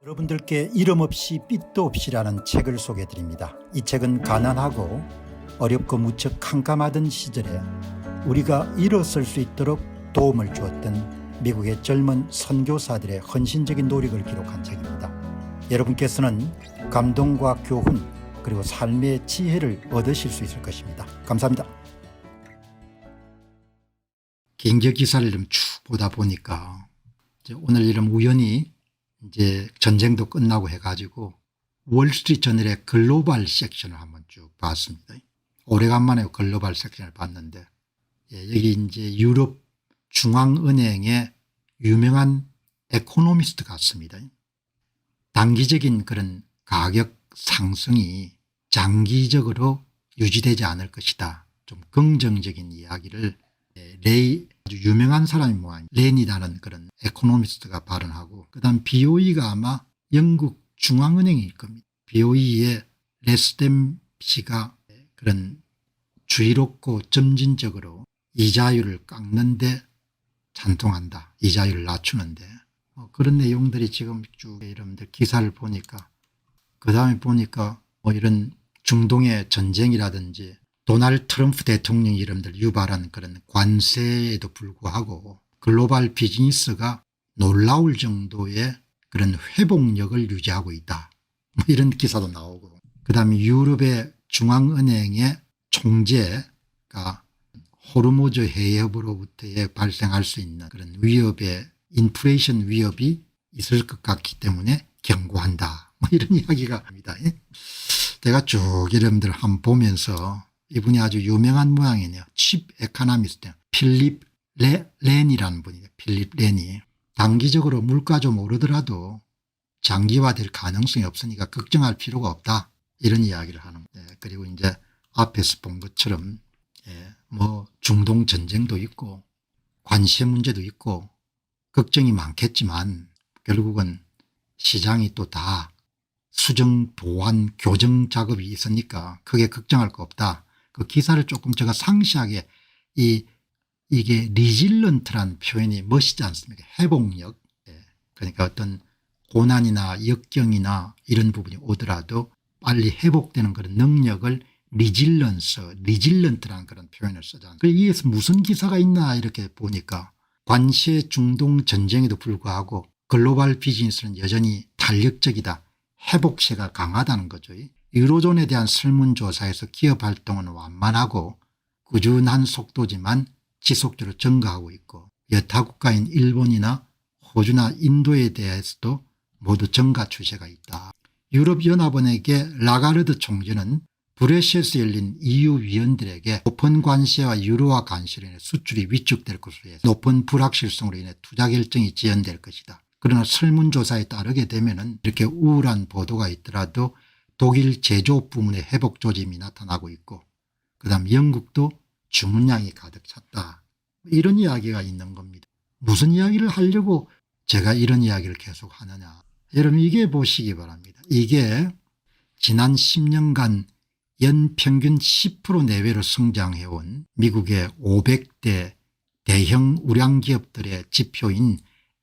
여러분들께 이름 없이 빛도 없이라는 책을 소개해 드립니다. 이 책은 가난하고 어렵고 무척 캄캄하던 시절에 우리가 일어설 수 있도록 도움을 주었던 미국의 젊은 선교사들의 헌신적인 노력을 기록한 책입니다. 여러분께서는 감동과 교훈 그리고 삶의 지혜를 얻으실 수 있을 것입니다. 감사합니다. 경제 기사를 좀 쭉 보다 보니까 오늘 이런 우연히 이제 전쟁도 끝나고 해가지고 월스트리트 저널의 글로벌 섹션을 한번 쭉 봤습니다. 오래간만에 글로벌 섹션을 봤는데 여기 이제 유럽 중앙은행의 유명한 에코노미스트 같습니다. 단기적인 그런 가격 상승이 장기적으로 유지되지 않을 것이다. 좀 긍정적인 이야기를 아주 유명한 사람이 렌이라는 그런 에코노미스트가 발언하고, 그다음 BOE가 아마 영국 중앙은행일 겁니다. BOE의 레스댐 씨가 그런 주의롭고 점진적으로 이자율을 깎는데 찬통한다. 이자율을 낮추는데 그런 내용들이 지금 쭉 여러분들 기사를 보니까, 그다음에 보니까 이런 중동의 전쟁이라든지 도널드 트럼프 대통령이 여러분들 유발한 그런 관세에도 불구하고 글로벌 비즈니스가 놀라울 정도의 그런 회복력을 유지하고 있다. 이런 기사도 나오고, 그다음에 유럽의 중앙은행의 총재가 호르무즈 해협으로부터 발생할 수 있는 그런 위협의 인플레이션 위협이 있을 것 같기 때문에 경고한다. 이런 이야기가 합니다. 제가 쭉 여러분들 한번 보면서 이분이 아주 유명한 모양이네요. 칩 에코노미스트 필립 렌이라는 분이에요. 필립 렌이 단기적으로 물가 좀 오르더라도 장기화될 가능성이 없으니까 걱정할 필요가 없다. 이런 이야기를 하는 거예요. 그리고 이제 앞에서 본 것처럼 중동 전쟁도 있고 관세 문제도 있고 걱정이 많겠지만 결국은 시장이 또 다 수정 보완 교정 작업이 있으니까 크게 걱정할 거 없다. 그 기사를 조금 제가 상세하게 이게 리질런트란 표현이 멋있지 않습니까? 회복력. 그러니까 어떤 고난이나 역경이나 이런 부분이 오더라도 빨리 회복되는 그런 능력을 리질런트라는 그런 표현을 쓰지 않습니까? 이에서 무슨 기사가 있나 이렇게 보니까 관세 중동 전쟁에도 불구하고 글로벌 비즈니스는 여전히 탄력적이다. 회복세가 강하다는 거죠. 유로존에 대한 설문조사에서 기업 활동은 완만하고 꾸준한 속도지만 지속적으로 증가하고 있고, 여타 국가인 일본이나 호주나 인도에 대해서도 모두 증가 추세가 있다. 유럽연합원에게 라가르드 총재는 브뤼셀에서 열린 EU 위원들에게 높은 관세와 유로화 관세로 인해 수출이 위축될 것으로 해서 높은 불확실성으로 인해 투자 결정이 지연될 것이다. 그러나 설문조사에 따르게 되면 이렇게 우울한 보도가 있더라도 독일 제조업 부문의 회복 조짐이 나타나고 있고, 그다음 영국도 주문량이 가득 찼다. 이런 이야기가 있는 겁니다. 무슨 이야기를 하려고 제가 이런 이야기를 계속 하느냐. 여러분 이게 보시기 바랍니다. 이게 지난 10년간 연평균 10% 내외로 성장해온 미국의 500대 대형 우량기업들의 지표인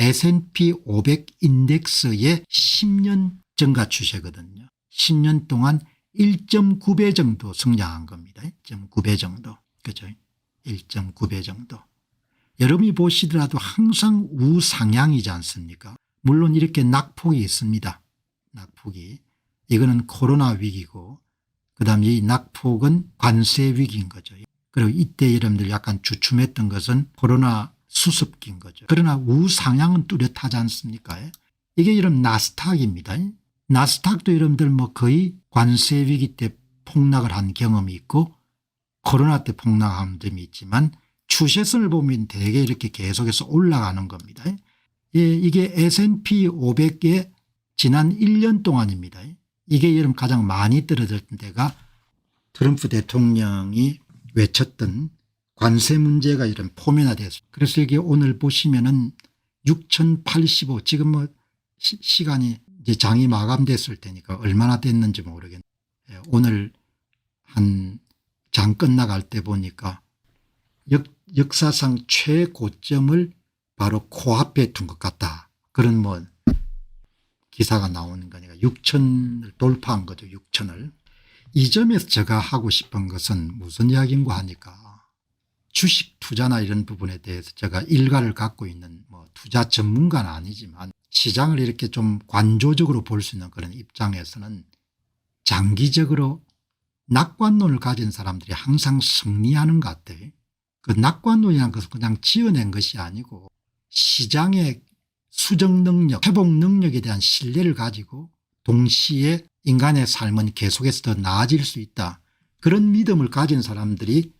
S&P 500 인덱스의 10년 증가 추세거든요. 10년 동안 1.9배 정도 성장한 겁니다. 1.9배 정도. 그죠? 1.9배 정도. 여러분이 보시더라도 항상 우상향이지 않습니까? 물론 이렇게 낙폭이 있습니다. 낙폭이. 이거는 코로나 위기고, 그다음 이 낙폭은 관세 위기인 거죠. 그리고 이때 여러분들 약간 주춤했던 것은 코로나 수습기인 거죠. 그러나 우상향은 뚜렷하지 않습니까? 이게 여러분 나스닥입니다. 나스닥도 여러분들 거의 관세 위기 때 폭락을 한 경험이 있고 코로나 때 폭락한 점이 있지만 추세선을 보면 대개 이렇게 계속해서 올라가는 겁니다. 이게 S&P 500의 지난 1년 동안입니다. 이게 여러분 가장 많이 떨어졌던 때가 트럼프 대통령이 외쳤던 관세 문제가 이런 포면화됐습니다. 그래서 여기 오늘 보시면은 6085 지금 시간이 이제 장이 마감됐을 테니까 얼마나 됐는지 모르겠는데 오늘 한 장 끝나갈 때 보니까 역사상 최고점을 바로 코앞에 둔 것 같다. 그런 기사가 나오는 거니까 6천을 돌파한 거죠. 6천을. 이 점에서 제가 하고 싶은 것은 무슨 이야기인가 하니까 주식 투자나 이런 부분에 대해서 제가 일가를 갖고 있는 뭐 투자 전문가는 아니지만 시장을 이렇게 좀 관조적으로 볼 수 있는 그런 입장에서는 장기적으로 낙관론을 가진 사람들이 항상 승리하는 것 같아요. 그 낙관론이라는 것은 그냥 지어낸 것이 아니고 시장의 수정 능력, 회복 능력에 대한 신뢰를 가지고 동시에 인간의 삶은 계속해서 더 나아질 수 있다. 그런 믿음을 가진 사람들이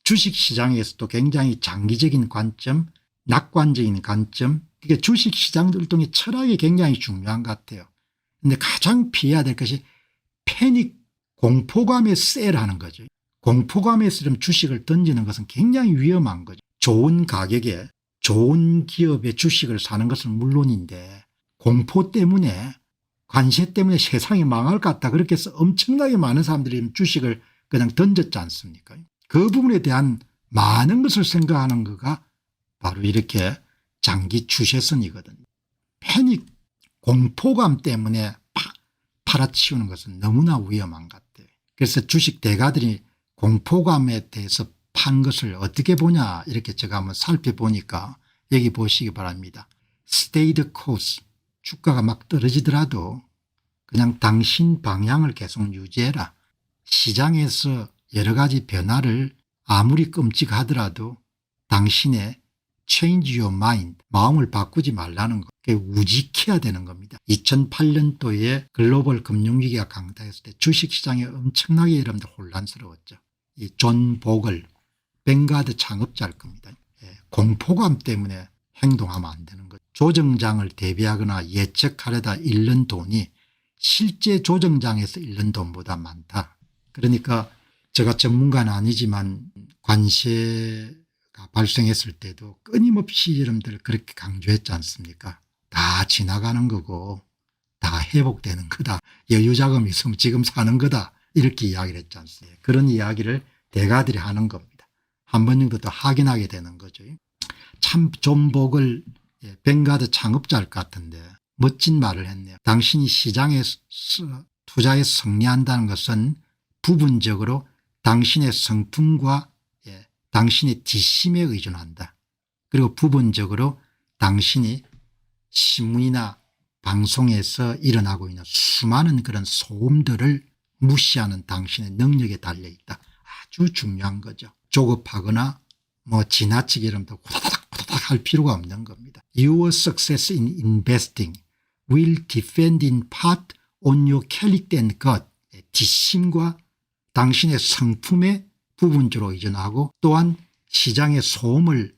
주식시장에서도 굉장히 장기적인 관점, 낙관적인 관점, 이게 주식시장들동의 철학이 굉장히 중요한 것 같아요. 그런데 가장 피해야 될 것이 패닉, 공포감에 셀하는 거죠. 공포감에서 좀 주식을 던지는 것은 굉장히 위험한 거죠. 좋은 가격에 좋은 기업의 주식을 사는 것은 물론인데 공포 때문에 관세 때문에 세상이 망할 것 같다 그렇게 해서 엄청나게 많은 사람들이 주식을 그냥 던졌지 않습니까? 그 부분에 대한 많은 것을 생각하는 거가 바로 이렇게 장기 추세선이거든요. 패닉 공포감 때문에 팔아치우는 것은 너무나 위험한 것 같아요. 그래서 주식 대가들이 공포감에 대해서 판 것을 어떻게 보냐 이렇게 제가 한번 살펴보니까 여기 보시기 바랍니다. 스테이드 코스 주가가 막 떨어지더라도 그냥 당신 방향을 계속 유지해라. 시장에서 여러 가지 변화를 아무리 끔찍하더라도 당신의 change your mind 마음을 바꾸지 말라는 거. 그게 우직해야 되는 겁니다. 2008년도에 글로벌 금융위기가 강타했을 때 주식시장이 엄청나게 여러분들 혼란스러웠죠. 이 존 보글 뱅가드 창업자일 겁니다. 공포감 때문에 행동하면 안 되는 거죠. 조정장을 대비하거나 예측하려다 잃는 돈이 실제 조정장에서 잃는 돈보다 많다. 그러니까 제가 전문가는 아니지만 관세가 발생했을 때도 끊임없이 여러분들 그렇게 강조했지 않습니까? 다 지나가는 거고 다 회복되는 거다. 여유자금이 있으면 지금 사는 거다. 이렇게 이야기를 했지 않습니까? 그런 이야기를 대가들이 하는 겁니다. 한 번 정도 더 확인하게 되는 거죠. 참 존 복을 뱅가드 창업자일 것 같은데 멋진 말을 했네요. 당신이 시장에 투자에 승리한다는 것은 부분적으로 당신의 성품과 당신의 뒷심에 의존한다. 그리고 부분적으로 당신이 신문이나 방송에서 일어나고 있는 수많은 그런 소음들을 무시하는 당신의 능력에 달려있다. 아주 중요한 거죠. 조급하거나 뭐 지나치게 이러면서 후다닥 할 필요가 없는 겁니다. Your success in investing will depend in part on your character and gut. 뒷심과 당신의 성품에 부분적으로 의존하고 또한 시장의 소음을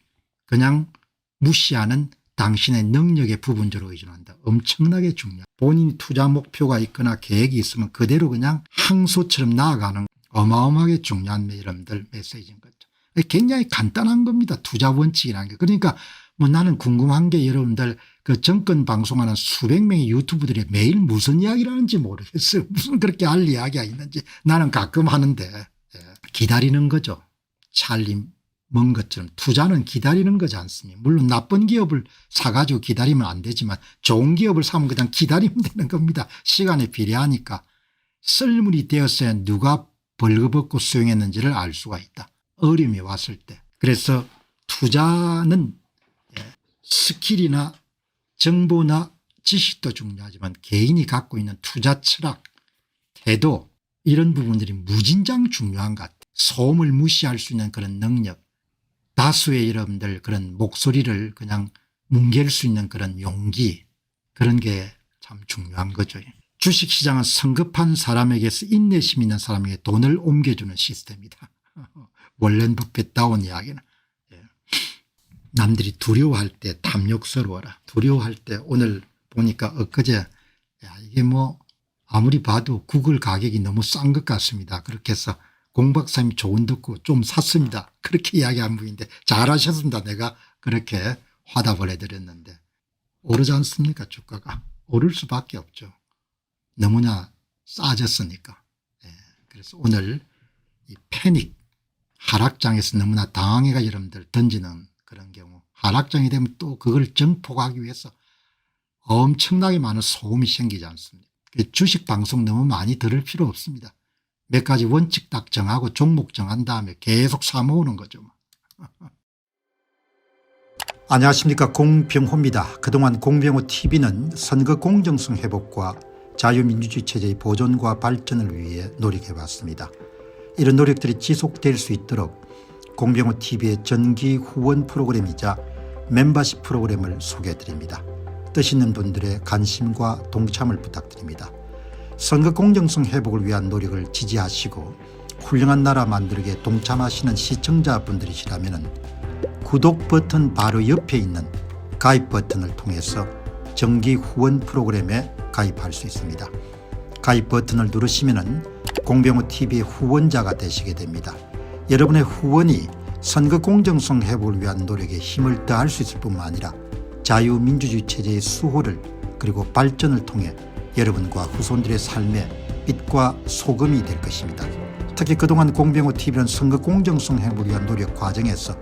그냥 무시하는 당신의 능력에 부분적으로 의존한다. 엄청나게 중요한. 본인이 투자 목표가 있거나 계획이 있으면 그대로 그냥 항소처럼 나아가는 어마어마하게 중요한 여러분들 메시지인 거죠. 굉장히 간단한 겁니다. 투자 원칙이라는 게. 그러니까 뭐 나는 궁금한 게 여러분들 그 정권 방송하는 수백 명의 유튜브들이 매일 무슨 이야기를 하는지 모르겠어요. 무슨 그렇게 할 이야기가 있는지 나는 가끔 하는데 기다리는 거죠. 찰리 먼 것처럼 투자는 기다리는 거지 않습니까? 물론 나쁜 기업을 사가지고 기다리면 안 되지만 좋은 기업을 사면 그냥 기다리면 되는 겁니다. 시간에 비례하니까. 썰물이 되었어야 누가 벌거벗고 수용했는지를 알 수가 있다. 어려움이 왔을 때. 그래서 투자는 스킬이나 정보나 지식도 중요하지만 개인이 갖고 있는 투자 철학, 태도 이런 부분들이 무진장 중요한 것 같아요. 소음을 무시할 수 있는 그런 능력, 다수의 여러분들 그런 목소리를 그냥 뭉갤 수 있는 그런 용기, 그런 게 참 중요한 거죠. 주식시장은 성급한 사람에게서 인내심 있는 사람에게 돈을 옮겨주는 시스템이다. 월렌 버핏다운 이야기는. 남들이 두려워할 때 탐욕스러워라. 두려워할 때 오늘 보니까 엊그제 야 이게 뭐 아무리 봐도 구글 가격이 너무 싼 것 같습니다. 그렇게 해서 공 박사님 조언 듣고 좀 샀습니다. 그렇게 이야기한 분인데 잘하셨습니다. 내가 그렇게 화답을 해드렸는데 오르지 않습니까? 주가가. 오를 수밖에 없죠. 너무나 싸졌으니까. 그래서 오늘 이 패닉 하락장에서 너무나 당황해가 여러분들 던지는 그런 경우 하락장이 되면 또 그걸 정복하기 위해서 엄청나게 많은 소음이 생기지 않습니까? 주식 방송 너무 많이 들을 필요 없습니다. 몇 가지 원칙 딱 정하고 종목 정한 다음에 계속 사모으는 거죠. 안녕하십니까, 공병호입니다. 그동안 공병호TV는 선거 공정성 회복과 자유민주주의 체제의 보존과 발전을 위해 노력해왔습니다. 이런 노력들이 지속될 수 있도록 공병호TV의 정기 후원 프로그램이자 멤버십 프로그램을 소개해드립니다. 뜻 있는 분들의 관심과 동참을 부탁드립니다. 선거 공정성 회복을 위한 노력을 지지하시고 훌륭한 나라 만들기에 동참하시는 시청자분들이시라면 구독 버튼 바로 옆에 있는 가입 버튼을 통해서 정기 후원 프로그램에 가입할 수 있습니다. 가입 버튼을 누르시면 공병호TV의 후원자가 되시게 됩니다. 여러분의 후원이 선거 공정성 회복을 위한 노력에 힘을 더할 수 있을 뿐만 아니라 자유민주주의 체제의 수호를 그리고 발전을 통해 여러분과 후손들의 삶에 빛과 소금이 될 것입니다. 특히 그동안 공병호TV는 선거 공정성 회복을 위한 노력 과정에서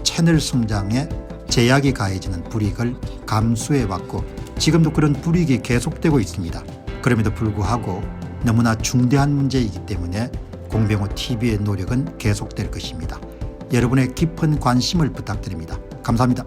채널 성장에 제약이 가해지는 불이익을 감수해왔고 지금도 그런 불이익이 계속되고 있습니다. 그럼에도 불구하고 너무나 중대한 문제이기 때문에 공병호TV의 노력은 계속될 것입니다. 여러분의 깊은 관심을 부탁드립니다. 감사합니다.